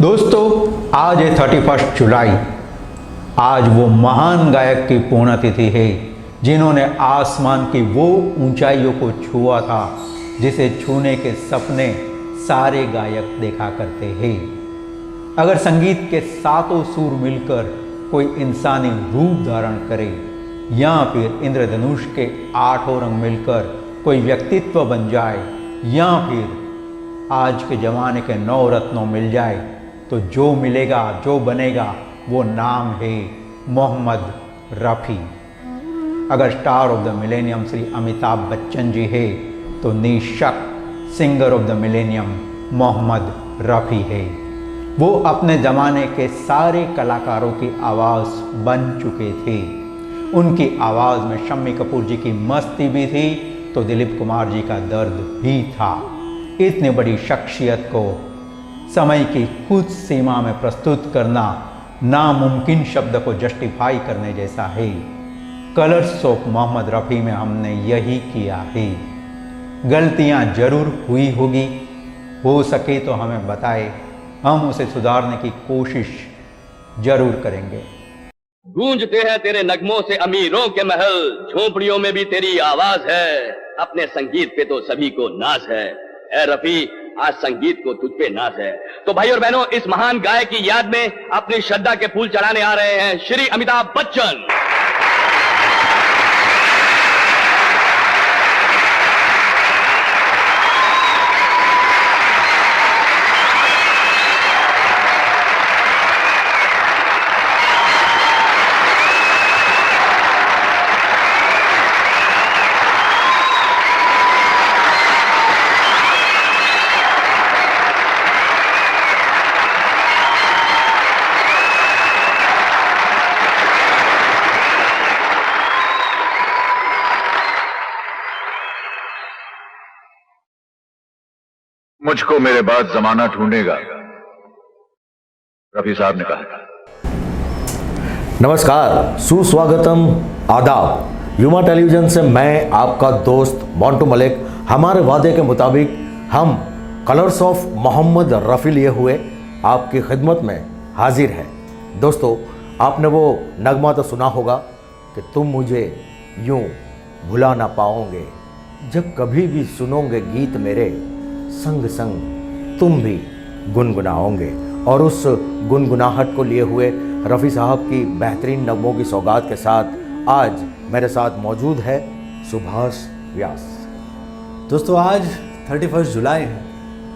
दोस्तों, आज है 31 जुलाई। आज वो महान गायक की पुण्यतिथि है जिन्होंने आसमान की वो ऊंचाइयों को छुआ था जिसे छूने के सपने सारे गायक देखा करते हैं। अगर संगीत के सातों सुर मिलकर कोई इंसानी रूप धारण करे या फिर इंद्रधनुष के आठों रंग मिलकर कोई व्यक्तित्व बन जाए या फिर आज के ज़माने के 9 रत्नों मिल जाए तो जो मिलेगा, जो बनेगा, वो नाम है मोहम्मद रफ़ी। अगर star of the millennium Shri Amitabh Bachchan ji है तो निशक singer of the millennium Mohammed Rafi है। वो अपने ज़माने के सारे कलाकारों की आवाज़ बन चुके थे। उनकी आवाज़ में शम्मी कपूर जी की मस्ती भी थी तो दिलीप कुमार जी का दर्द भी था। इतनी बड़ी शख्सियत को समय की कुछ सीमा में प्रस्तुत करना नामुमकिन शब्द को जस्टिफाई करने जैसा है। कलर्स ऑफ मोहम्मद रफ़ी में हमने यही किया है। गलतियां जरूर हुई होगी, हो सके तो हमें बताए, हम उसे सुधारने की कोशिश जरूर करेंगे। गूंजते हैं तेरे नगमों से अमीरों के महल, झोपड़ियों में भी तेरी आवाज है, अपने संगीत पे तो सभी को नाज है। ए रफ़ी, आज संगीत को तुझ पे नाज है। तो भाई और बहनों, इस महान गायक की याद में अपनी श्रद्धा के फूल चढ़ाने आ रहे हैं श्री अमिताभ बच्चन। मुझको मेरे बाद जमाना ढूंढेगा, रफी साहब ने कहा। नमस्कार, सुस्वागतम, आदाब। युमा टेलीविजन से मैं आपका दोस्त मोंटू मलिक। हमारे वादे के मुताबिक हम कलर्स ऑफ मोहम्मद रफ़ी लिए हुए आपकी खिदमत में हाजिर हैं। दोस्तों, आपने वो नगमा तो सुना होगा कि तुम मुझे यूं भुला ना पाओगे, जब कभी भी सुनोगे गीत मेरे, संग संग तुम भी गुनगुनाओगे। और उस गुनगुनाहट को लिए हुए रफ़ी साहब की बेहतरीन नगमों की सौगात के साथ आज मेरे साथ मौजूद है सुभाष व्यास। दोस्तों, आज 31 जुलाई है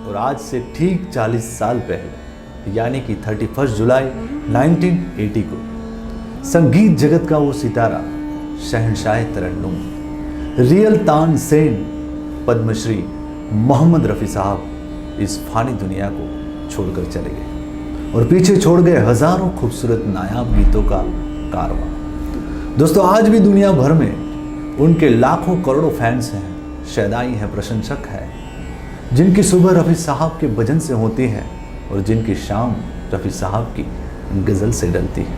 और आज से ठीक 40 साल पहले यानी कि 31 जुलाई 1980 को संगीत जगत का वो सितारा, शहंशाह तरन्नुम, रियल तानसेन, पद्मश्री मोहम्मद रफ़ी साहब इस फानी दुनिया को छोड़कर चले गए और पीछे छोड़ गए हजारों खूबसूरत नायाब गीतों का कारवां। दोस्तों, आज भी दुनिया भर में उनके लाखों करोड़ों फैंस हैं, शैदाई हैं, प्रशंसक हैं, जिनकी सुबह रफ़ी साहब के भजन से होती है और जिनकी शाम रफ़ी साहब की गज़ल से डलती है।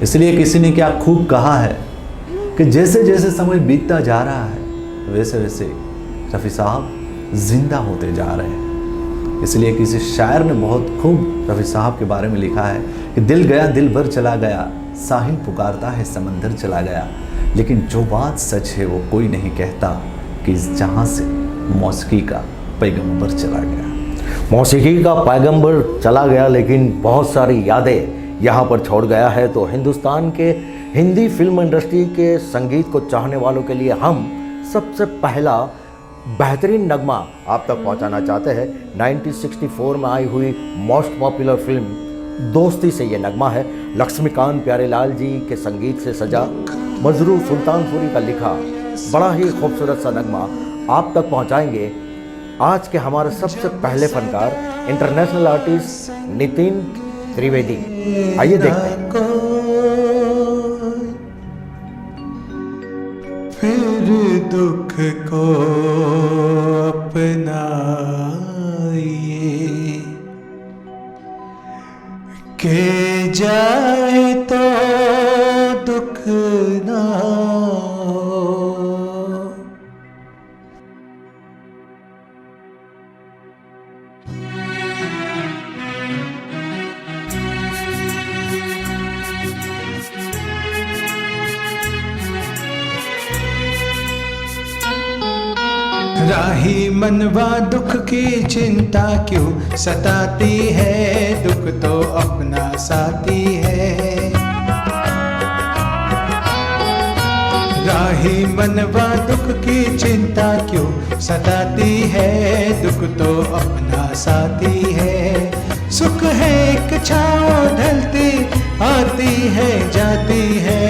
इसलिए किसी ने क्या खूब कहा है कि जैसे जैसे समय बीतता जा रहा है वैसे वैसे रफ़ी साहब जिंदा होते जा रहे हैं। इसलिए किसी शायर ने बहुत खूब रफ़ी साहब के बारे में लिखा है कि दिल गया दिल भर चला गया, साहिल पुकारता है समंदर चला गया, लेकिन जो बात सच है वो कोई नहीं कहता कि इस जहां से मौसीकी का पैगंबर चला गया। मौसीकी का पैगंबर चला गया, लेकिन बहुत सारी यादें यहाँ पर छोड़ गया है। तो हिंदुस्तान के हिंदी फिल्म इंडस्ट्री के संगीत को चाहने वालों के लिए हम सबसे पहला बेहतरीन नगमा आप तक पहुंचाना चाहते हैं। 1964 में आई हुई मोस्ट पॉपुलर फिल्म दोस्ती से ये नगमा है। लक्ष्मीकांत प्यारेलाल जी के संगीत से सजा, मजरू सुल्तानपुरी का लिखा बड़ा ही खूबसूरत सा नगमा आप तक पहुंचाएंगे आज के हमारे सबसे पहले फनकार, इंटरनेशनल आर्टिस्ट नितिन त्रिवेदी। आइए देखते हैं। फिर दुख को अपनाइए के जाए तो दुख ना हो। राही मनवा दुख की चिंता क्यों सताती है, दुख तो अपना साथी है। राही मनवा दुख की चिंता क्यों सताती है, दुख तो अपना साथी है। सुख है एक छाँव ढलती आती है जाती है,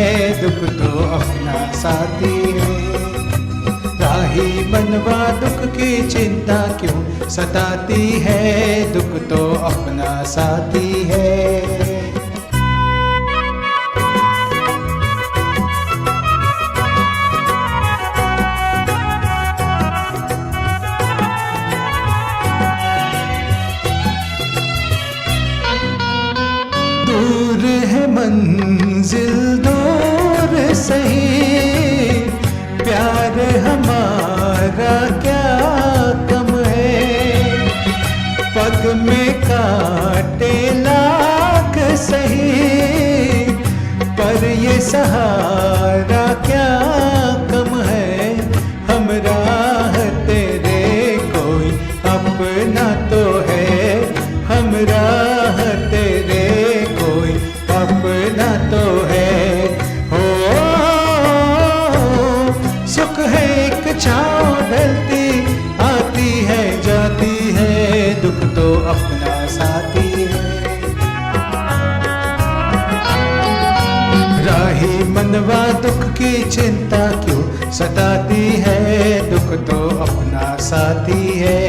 दुख तो अपना साथी है। राही मनवा दुख की चिंता क्यों सताती है, दुख तो अपना साथी है। दूर है मंजिल दूर सही, प्यार हमारा क्या कम है। पग में काटे लाख सही, पर ये सहारा क्या कम है। हम राह तेरे कोई अपना तो है, हम राह तेरे कोई अपना तो है। हो सुख है एक छाँव ढलती आती है जाती है, दुख तो अपना साथी है। राही मनवा दुख की चिंता क्यों सताती है, दुख तो अपना साथी है।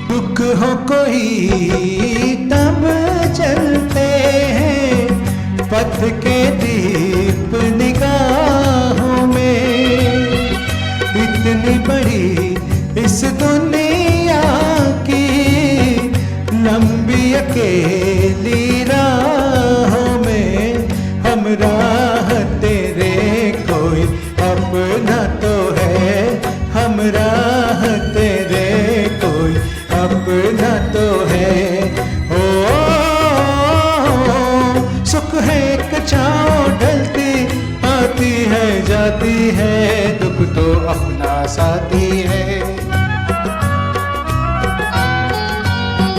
दुख हो कोई तब चलते हैं, पथ के दीप निगाहों में। इतनी बड़ी इस दुनिया की लंबी अकेली राहों में, हम राह तेरे कोई अपना तो है, हम राह तेरे कोई अपना तो है। ओ सुख है एक छाँव ढलती आती है जाती है, दुख तो अपना साथी है।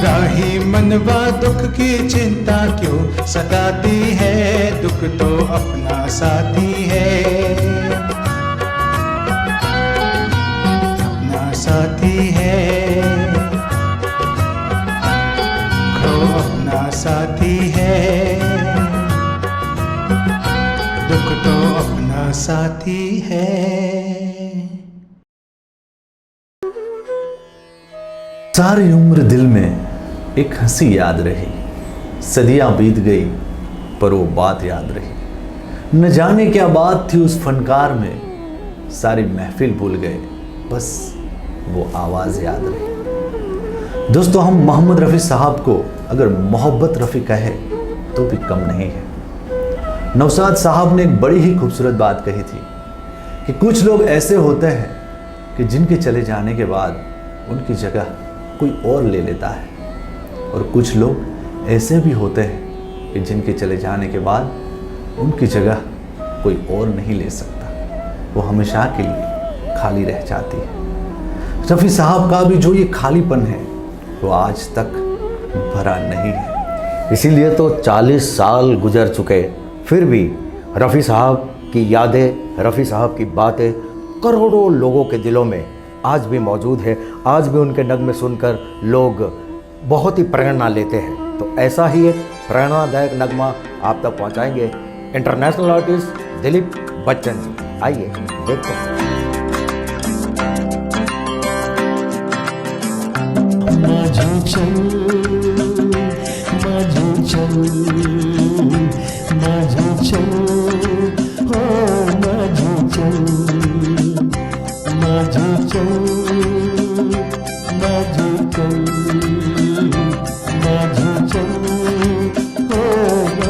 राही मनवा दुख की चिंता क्यों सताती है, दुख तो अपना साथी है। अपना साथी है, अपना साथी है, दुख तो अपना साथी है। सारी उम्र दिल में एक हंसी याद रही, सदियां बीत गई पर वो बात याद रही। न जाने क्या बात थी उस फनकार में, सारी महफिल भूल गए, बस वो आवाज़ याद रही। दोस्तों, हम मोहम्मद रफ़ी साहब को अगर मोहब्बत रफ़ी कहे तो भी कम नहीं है। नौशाद साहब ने एक बड़ी ही खूबसूरत बात कही थी कि कुछ लोग ऐसे होते हैं कि जिनके चले जाने के बाद उनकी जगह कोई और ले लेता है, और कुछ लोग ऐसे भी होते हैं कि जिनके चले जाने के बाद उनकी जगह कोई और नहीं ले सकता, वो हमेशा के लिए खाली रह जाती है। रफ़ी साहब का भी जो ये खालीपन है वो आज तक भरा नहीं है। इसीलिए तो 40 साल गुजर चुके, फिर भी रफ़ी साहब की यादें, रफ़ी साहब की बातें करोड़ों लोगों के दिलों में आज भी मौजूद है। आज भी उनके नगमे सुनकर लोग बहुत ही प्रेरणा लेते हैं। तो ऐसा ही एक प्रेरणादायक नगमा आप तक पहुंचाएंगे इंटरनेशनल आर्टिस्ट दिलीप बच्चन जी। आइए देखते हैं। माझे चल हो माझे चल हो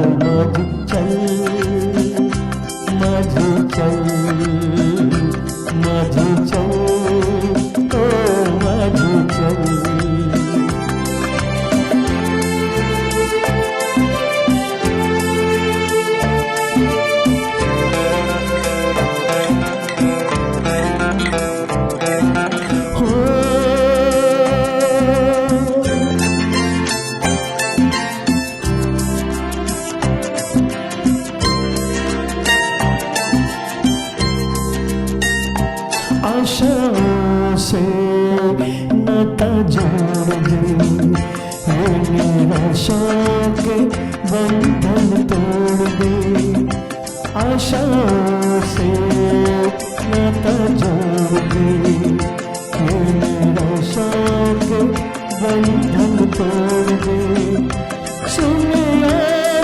माझी चल, माझी चल, माझी चल, ओ माझी चल. आशाओं से नाता जोड़ दे, ये निराशाओं के बंधन तोड़ दे. आशाओं से नाता जोड़ दे, ये निराशाओं के बंधन तोड़ दे. सुनिया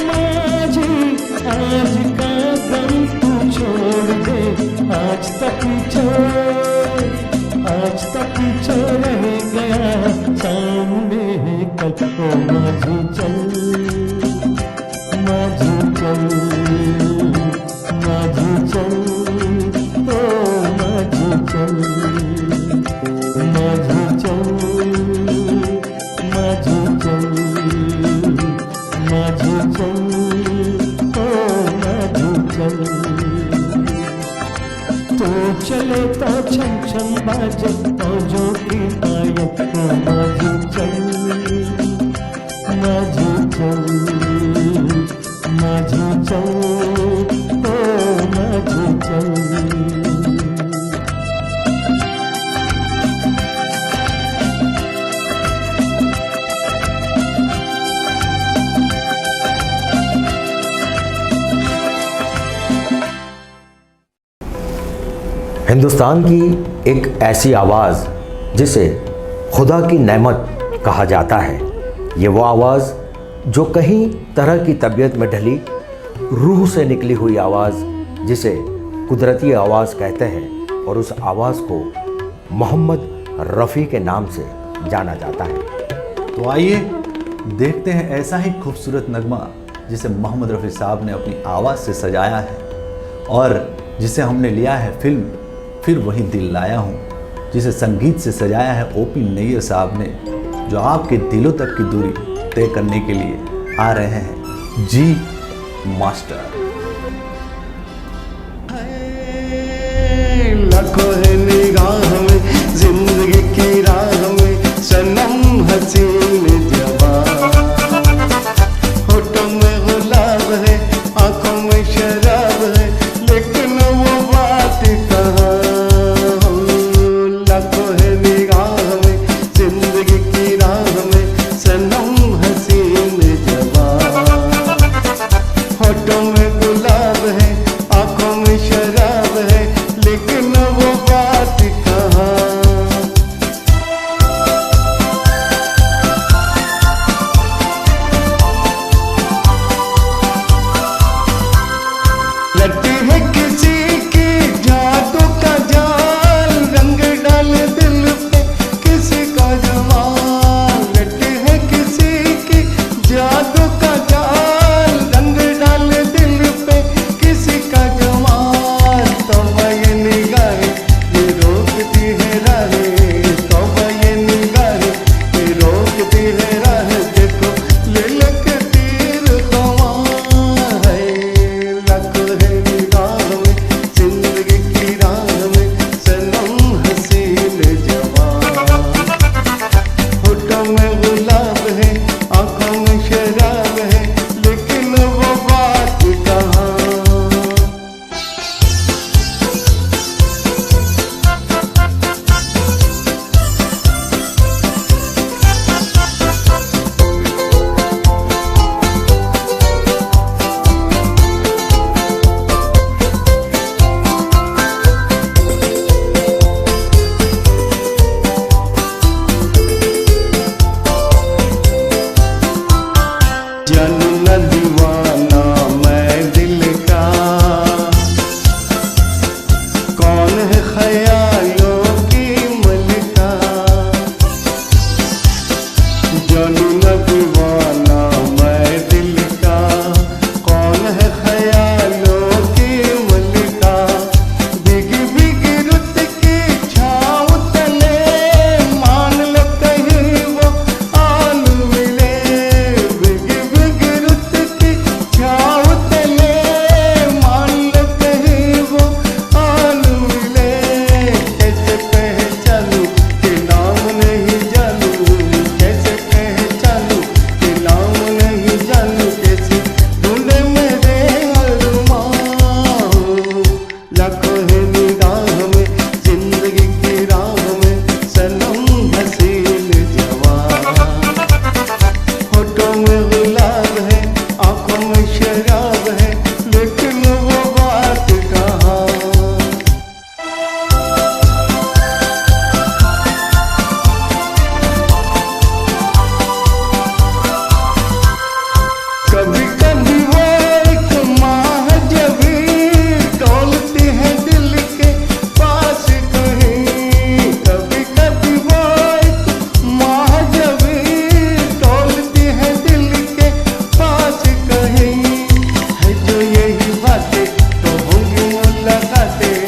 माझी आज का गम तू छोड़ दे, आज तक पीछे रह गया सामने कल. ओ माझी चल, माझी चल, माझी चल, ओ माझी चल, माझी चल, माझी चल, माझी चल, ओ माझी चल. तो चले तो छम छम बाजे फौजों की पायल. ओ माझी चल, माझी चल, माझी चल, ओ माझी चल. हिंदुस्तान की एक ऐसी आवाज़ जिसे खुदा की नेमत कहा जाता है, ये वो आवाज़ जो कहीं तरह की तबीयत में ढली रूह से निकली हुई आवाज़ जिसे कुदरती आवाज़ कहते हैं, और उस आवाज़ को मोहम्मद रफ़ी के नाम से जाना जाता है. तो आइए देखते हैं ऐसा ही खूबसूरत नगमा जिसे मोहम्मद रफ़ी साहब ने अपनी आवाज़ से सजाया है, और जिसे हमने लिया है फिल्म फिर वही दिल लाया हूँ, जिसे संगीत से सजाया है ओपी नैयर साहब ने, जो आपके दिलों तक की दूरी तय करने के लिए आ रहे हैं. जी मास्टर. लाखों है निगाह में जिंदगी की राह में सनम हसीन जवान. होठों में गुलाब है, आंखों में शराब है, लेकिन वो बात कहाँ. लाखों है निगाह में जिंदगी की राह में सनम हसीन जवान. होठों में गुलाब है, आंखों में शराब है, लेकिन वो बात कहाँ. लट्टी है किसी की जादू का जाल, रंग डाल दिल पे किसी का जमाल. लट्टी है किसी की जादू का जाल, रंग डाल दिल शराब है, लेकिन वो बात कहाँ। कभी कभी वो एक महाजवी डोलती है दिल के पास कहीं। कभी कभी वो एक महाजवी डोलती है दिल के पास कहीं। है जो यही बातें तो होंगी मुलाकातें,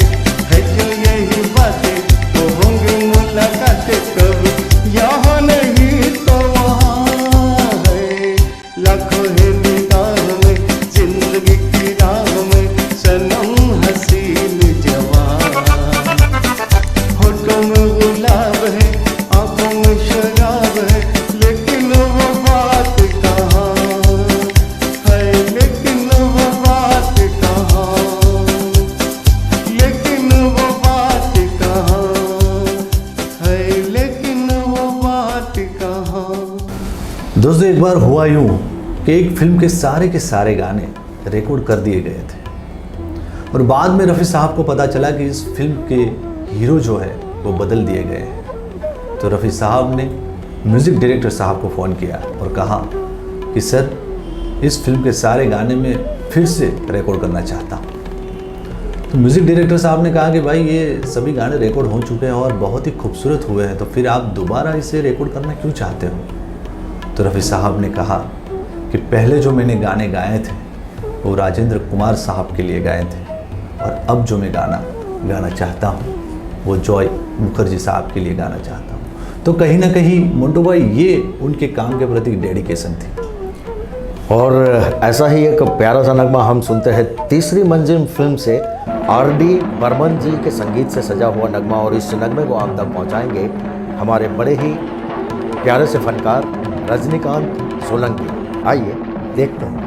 है जो यही बातें तो होंगी मुलाकातें। कभी यहाँ नहीं तो वहाँ है, लाखों है निगाह में जिंदगी की राह में सनम हसीन जवान। होठों में गुलाब है, आंखों में शराब है, लेकिन वो बात कहाँ है, लेकिन वो बात कहाँ, लेकिन वो बात कहाँ है, लेकिन वो बात कहाँ। दोस्तों, एक बार हुआ यूं कि एक फिल्म के सारे गाने रिकॉर्ड कर दिए गए थे और बाद में रफ़ी साहब को पता चला कि इस फिल्म के हीरो जो है वो बदल दिए गए हैं। तो रफ़ी साहब ने म्यूज़िक डायरेक्टर साहब को फ़ोन किया और कहा कि सर, इस फिल्म के सारे गाने में फिर से रिकॉर्ड करना चाहता हूँ। तो म्यूज़िक डायरेक्टर साहब ने कहा कि भाई, ये सभी गाने रिकॉर्ड हो चुके हैं और बहुत ही खूबसूरत हुए हैं, तो फिर आप दोबारा इसे रिकॉर्ड करना क्यों चाहते हो। तो रफ़ी साहब ने कहा कि पहले जो मैंने गाने गाए थे वो राजेंद्र कुमार साहब के लिए गाए थे, और अब जो मैं गाना गाना चाहता हूँ वो जॉय मुखर्जी साहब के लिए गाना चाहता हूँ। तो कहीं ना कहीं मंटू भाई, ये उनके काम के प्रति डेडिकेशन थी। और ऐसा ही एक प्यारा सा नगमा हम सुनते हैं तीसरी मंजिल फिल्म से आर.डी. बर्मन जी के संगीत से सजा हुआ नगमा। और इस नगमे को आप तक पहुंचाएंगे हमारे बड़े ही प्यारे से फनकार रजनीकांत सोलंकी। आइए देखते हैं।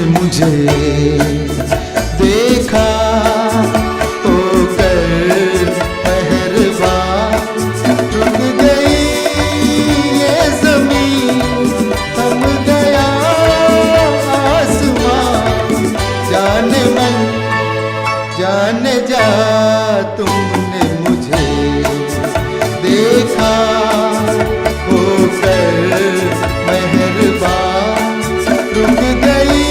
मुझे देखा तो कर पहरवा, रुक गई ये जमीन, थम गया आसमां। जाने मन जाने जा, तुमने मुझे देखा होकर मेहरबा, रुक गई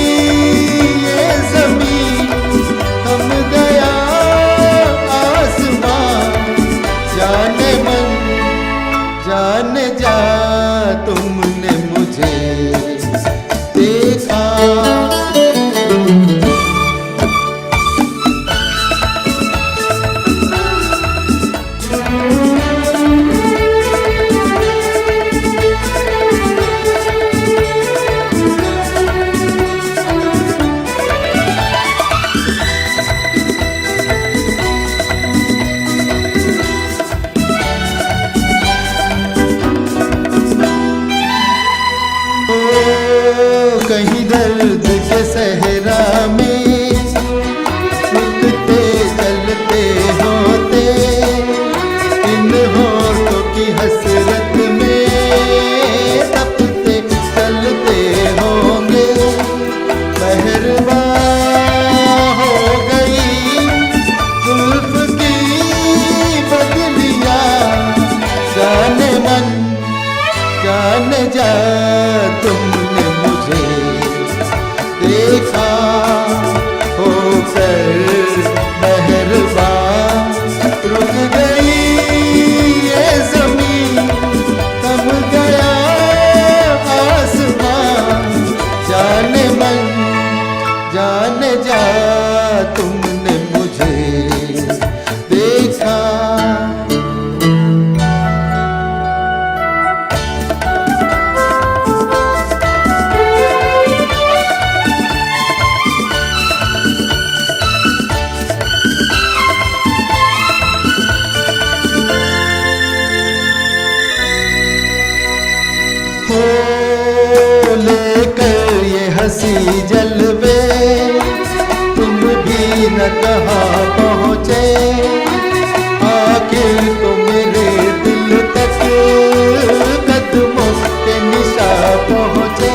ये जमीन, थम गया आसमां। जाने मन जाने जा, तुमने मुझे देखा। कहीं दर्द के सहरा में रुकते चलते होते, इन होठों की हसरत में तपते चलते होंगे। मेहरबा हो गई जुल्फ की बदलियां, जाने मन जाने जा, तुमने मुझे देखा होकर मेहरबा, रुक गई ये जमीन, थम गया आसमां। जाने मन जाने जा, तुमने मुझे देखा। हंसी जलवे, तुम भी न कहाँ पहुँचे, आखिर तो मेरे दिल तक कदमों के निशा पहुँचे।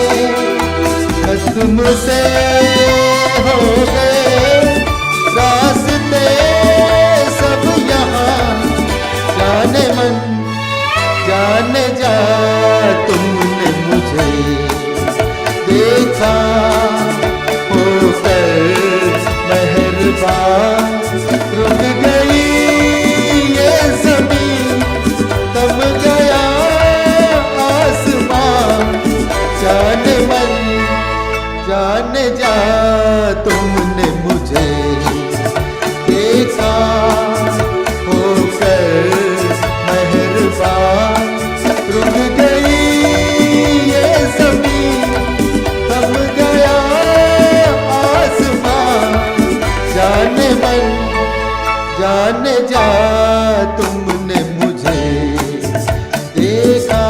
कदम से हो गए रास्ते सब यहाँ, जाने मन जाने जा तुमने मुझे देखा होकर मेहरबान। रुक गई ये ज़मीन, दम गया आसमान, जाने मन जाने जा तुमने मुझे देखा होकर मेहरबान। रुक गई ये ज़मीन, थम गया आसमान, जाने मन जाने जा तुमने मुझे देखा।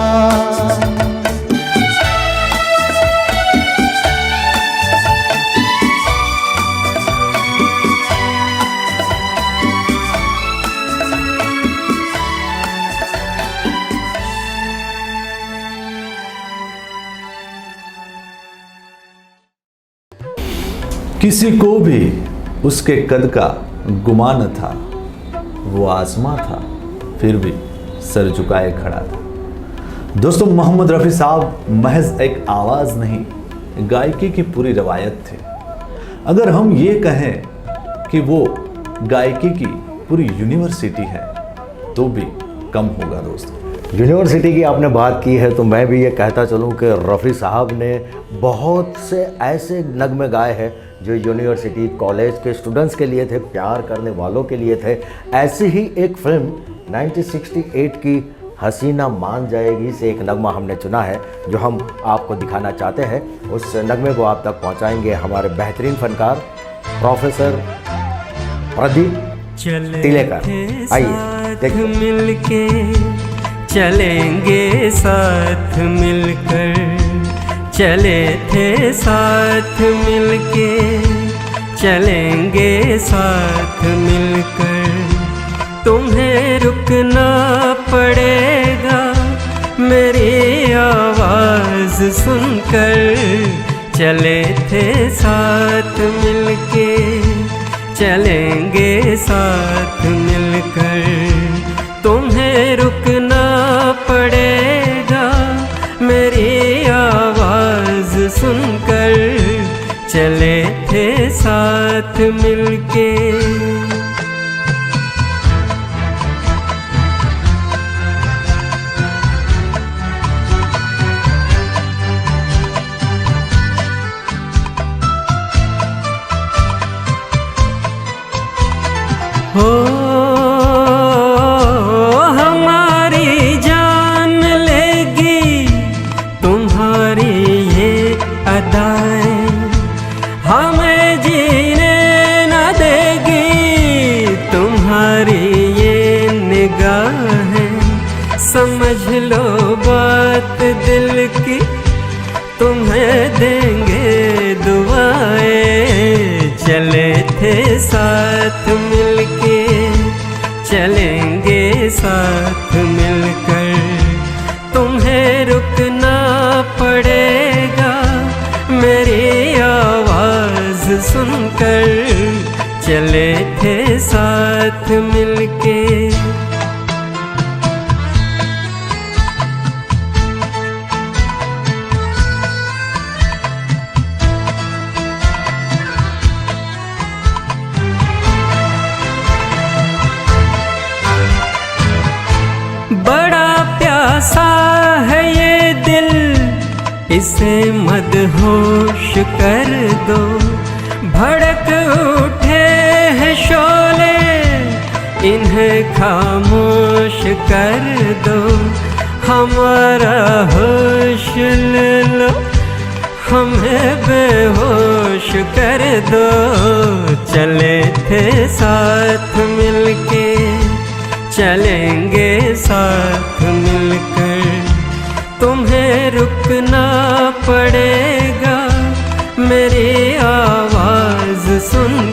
किसी को भी उसके कद का गुमान न था, वो आसमां था फिर भी सर झुकाए खड़ा था। दोस्तों, मोहम्मद रफ़ी साहब महज एक आवाज़ नहीं, गायकी की पूरी रवायत थे। अगर हम ये कहें कि वो गायकी की पूरी यूनिवर्सिटी है तो भी कम होगा। दोस्तों, यूनिवर्सिटी की आपने बात की है तो मैं भी ये कहता चलूँ कि रफ़ी साहब ने बहुत से ऐसे नगमे गाए हैं जो यूनिवर्सिटी कॉलेज के स्टूडेंट्स के लिए थे, प्यार करने वालों के लिए थे। ऐसी ही एक फिल्म 1968 की हसीना मान जाएगी से एक नगमा हमने चुना है जो हम आपको दिखाना चाहते हैं। उस नगमे को आप तक पहुंचाएंगे हमारे बेहतरीन फनकार प्रोफेसर प्रदीप तिलेकर। आइए देखिए। मिलके चलेंगे साथ मिलकर, चले थे साथ मिलके, चलेंगे साथ मिलकर। तुम्हें रुकना पड़ेगा मेरी आवाज़ सुनकर, चले थे साथ मिलके, चलेंगे साथ मिलकर। तुम्हें रुकना पड़ेगा मेरी आवाज़ सुनकर, चले थे साथ मिलके। हो हमारी जान लेगी तुम्हारी ये अदाएं, हमें जीने न देगी तुम्हारी ये निगाहें। समझ लो बात दिल की, तुम्हें देंगे दुआएं। चले थे साथ मिलके, चलेंगे साथ मिलकर। तुम्हें रुकना पड़ेगा मेरी आवाज़ सुनकर, चले थे साथ मिलके। बड़ा प्यासा है ये दिल, इसे मदहोश कर दो। भड़क उठे हैं शोले, इन्हें खामोश कर दो। हमारा होश ले लो, हमें बेहोश कर दो। चले थे साथ मिलके, चलेंगे साथ मिलकर। तुम्हें रुकना पड़ेगा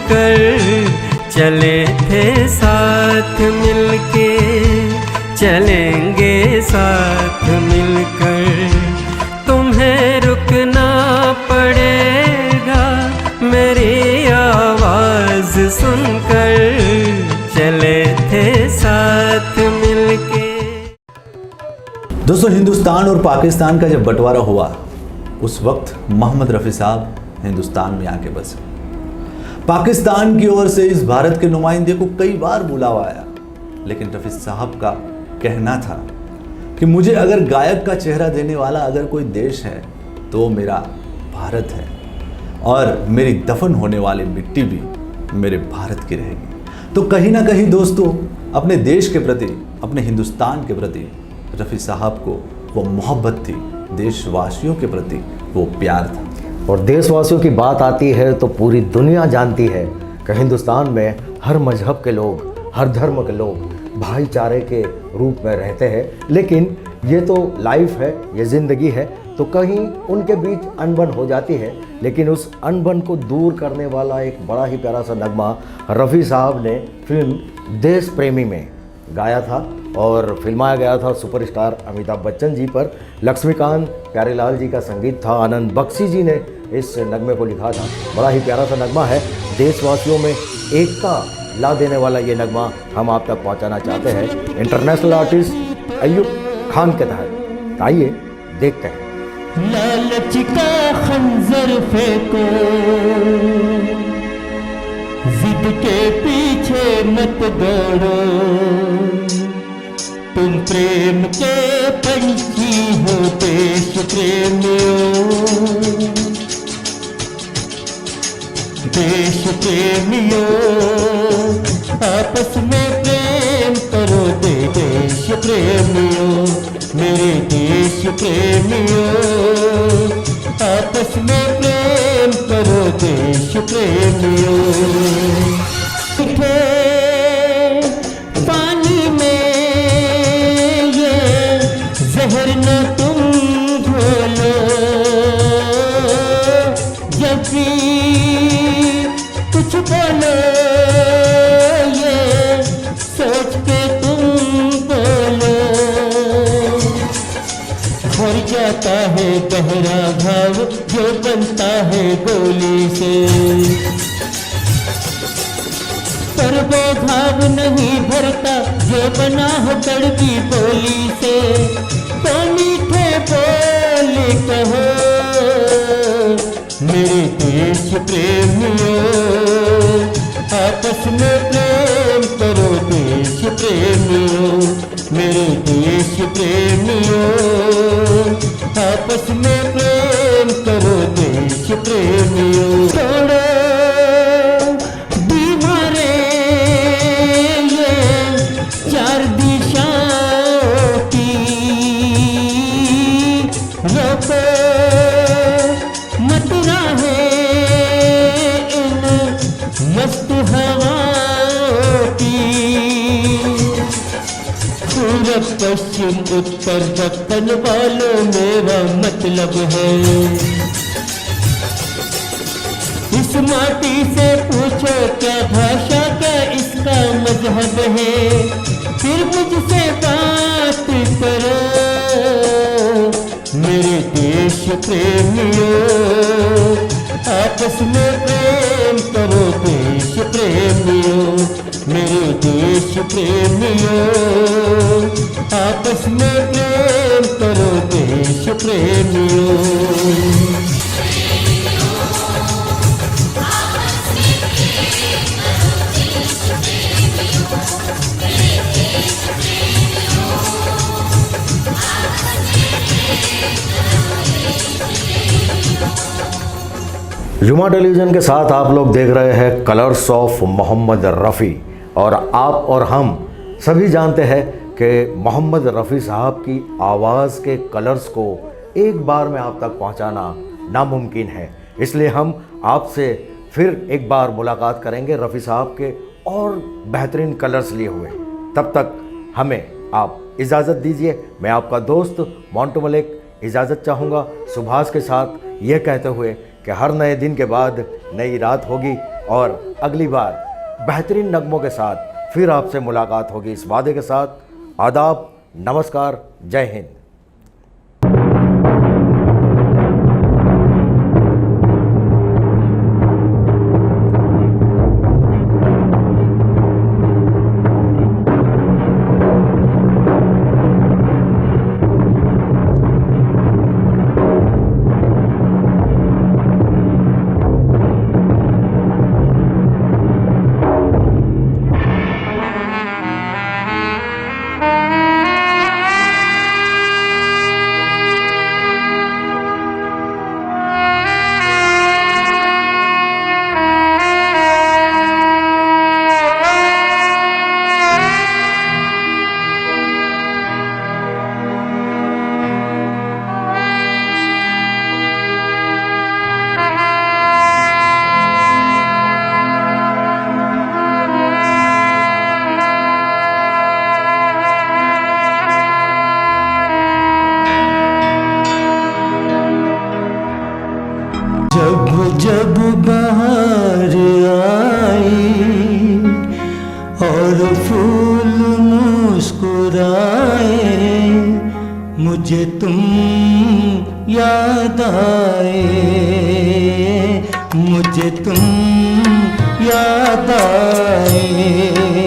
कर चले थे साथ मिलके, चलेंगे साथ मिलकर। तुम्हें रुकना पड़ेगा मेरी आवाज सुनकर, चले थे साथ मिलके। दोस्तों, हिंदुस्तान और पाकिस्तान का जब बंटवारा हुआ उस वक्त मोहम्मद रफ़ी साहब हिंदुस्तान में आके बसे। पाकिस्तान की ओर से इस भारत के नुमाइंदे को कई बार बुलावा आया, लेकिन रफ़ी साहब का कहना था कि मुझे अगर गायक का चेहरा देने वाला अगर कोई देश है तो मेरा भारत है, और मेरी दफन होने वाली मिट्टी भी मेरे भारत की रहेगी। तो कहीं ना कहीं दोस्तों, अपने देश के प्रति, अपने हिंदुस्तान के प्रति रफ़ी साहब को वो मोहब्बत थी, देशवासियों के प्रति वो प्यार था। और देशवासियों की बात आती है तो पूरी दुनिया जानती है कि हिंदुस्तान में हर मजहब के लोग, हर धर्म के लोग भाईचारे के रूप में रहते हैं। लेकिन ये तो लाइफ है, ये ज़िंदगी है, तो कहीं उनके बीच अनबन हो जाती है। लेकिन उस अनबन को दूर करने वाला एक बड़ा ही प्यारा सा नगमा रफ़ी साहब ने फिल्म देश प्रेमी में गाया था और फिल्माया गया था सुपरस्टार अमिताभ बच्चन जी पर। लक्ष्मीकांत प्यारेलाल जी का संगीत था, आनंद बख्शी जी ने इस नगमे को लिखा था। बड़ा ही प्यारा सा नगमा है, देशवासियों में एकता ला देने वाला ये नगमा हम आप तक पहुंचाना चाहते हैं इंटरनेशनल आर्टिस्ट अय्यूब खान के तहत। आइए देखते हैं। लालच का खंजर फेंको, जिद के पीछे मत दौड़ो, तुम प्रेम के पंछी हो देश प्रेमियों, देश प्रेमियों, आपस में प्रेम करो देश प्रेमियों, मेरे देश प्रेमियों, आपस में प्रेम करो देश प्रेमियों। पानी में ये जहर न तुम घोलो, जब भी कुछ बोलो ये सोच के तुम बोलो, भर जाता है गहरा घाव जो बनता है गोली से, पर वो घाव नहीं भरता जो बना हो कड़वी बोली से। तो मीठे बोल कहो मेरे देश प्रेमियों, आपस में प्रेम करो देश प्रेमियों, मेरे देश प्रेमियों, आपस में प्रेम करो देश प्रेमियों। छोड़ो दीवारे ये चार दिशाओं की, रोको मत राहे इन मस्त हवाओं की, पूरब पश्चिम उत्तर दक्षिण वालों मेरा मतलब है। इस माटी से पूछो क्या भाषा क्या इसका मजहब है, फिर मुझसे बात करो मेरे देश प्रेमियों, आपस में प्रेम करो देश प्रेमियों, मेरे देश प्रेमियों, आपस में प्रेम करो देश प्रेमियों। युमा टेलीविज़न के साथ आप लोग देख रहे हैं कलर्स ऑफ मोहम्मद रफ़ी। और आप और हम सभी जानते हैं कि मोहम्मद रफ़ी साहब की आवाज़ के कलर्स को एक बार में आप तक पहुंचाना नामुमकिन है। इसलिए हम आपसे फिर एक बार मुलाकात करेंगे रफ़ी साहब के और बेहतरीन कलर्स लिए हुए। तब तक हमें आप इजाज़त दीजिए। मैं आपका दोस्त मोंटू मलिक इजाज़त चाहूँगा सुभाष के साथ, यह कहते हुए कि हर नए दिन के बाद नई रात होगी और अगली बार बेहतरीन नगमों के साथ फिर आपसे मुलाकात होगी, इस वादे के साथ। आदाब, नमस्कार, जय हिंद। जब जब बहार आई और फूल मुस्कुराए, मुझे तुम याद आए, मुझे तुम याद आए।